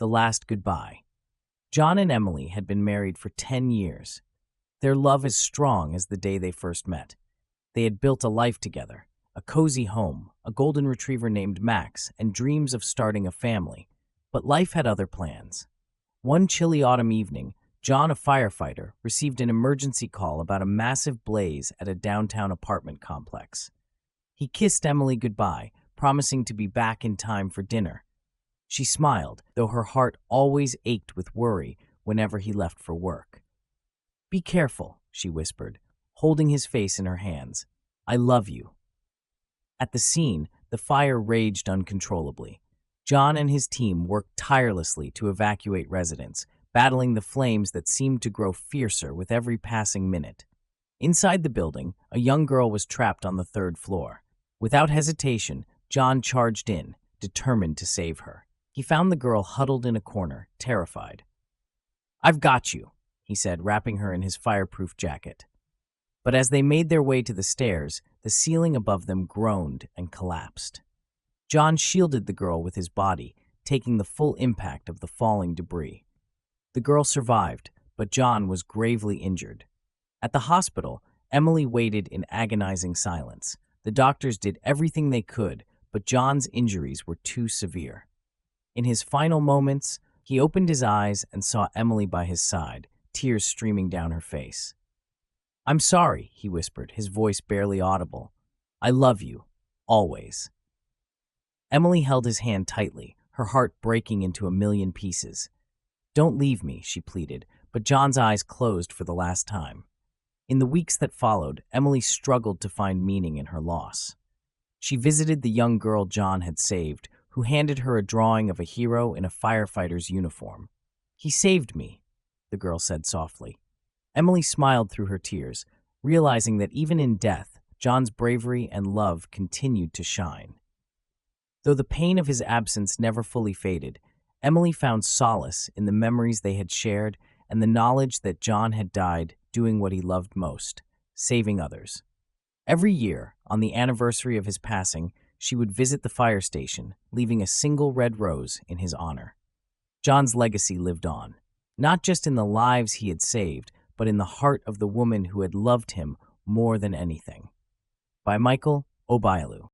The Last Goodbye. John and Emily had been married for 10 years. Their love as strong as the day they first met. They had built a life together, a cozy home, a golden retriever named Max, and dreams of starting a family. But life had other plans. One chilly autumn evening, John, a firefighter, received an emergency call about a massive blaze at a downtown apartment complex. He kissed Emily goodbye, promising to be back in time for dinner. She smiled, though her heart always ached with worry whenever he left for work. "Be careful," she whispered, holding his face in her hands. "I love you." At the scene, the fire raged uncontrollably. John and his team worked tirelessly to evacuate residents, battling the flames that seemed to grow fiercer with every passing minute. Inside the building, a young girl was trapped on the third floor. Without hesitation, John charged in, determined to save her. He found the girl huddled in a corner, terrified. "I've got you," he said, wrapping her in his fireproof jacket. But as they made their way to the stairs, the ceiling above them groaned and collapsed. John shielded the girl with his body, taking the full impact of the falling debris. The girl survived, but John was gravely injured. At the hospital, Emily waited in agonizing silence. The doctors did everything they could, but John's injuries were too severe. In his final moments, he opened his eyes and saw Emily by his side, tears streaming down her face. "I'm sorry," he whispered, his voice barely audible. "I love you, always." Emily held his hand tightly, her heart breaking into a million pieces. "Don't leave me," she pleaded, but John's eyes closed for the last time. In the weeks that followed, Emily struggled to find meaning in her loss. She visited the young girl John had saved, who handed her a drawing of a hero in a firefighter's uniform. "He saved me," the girl said softly. Emily smiled through her tears, realizing that even in death, John's bravery and love continued to shine. Though the pain of his absence never fully faded, Emily found solace in the memories they had shared and the knowledge that John had died doing what he loved most, saving others. Every year, on the anniversary of his passing, she would visit the fire station, leaving a single red rose in his honor. John's legacy lived on, not just in the lives he had saved, but in the heart of the woman who had loved him more than anything. By Michael Obialu.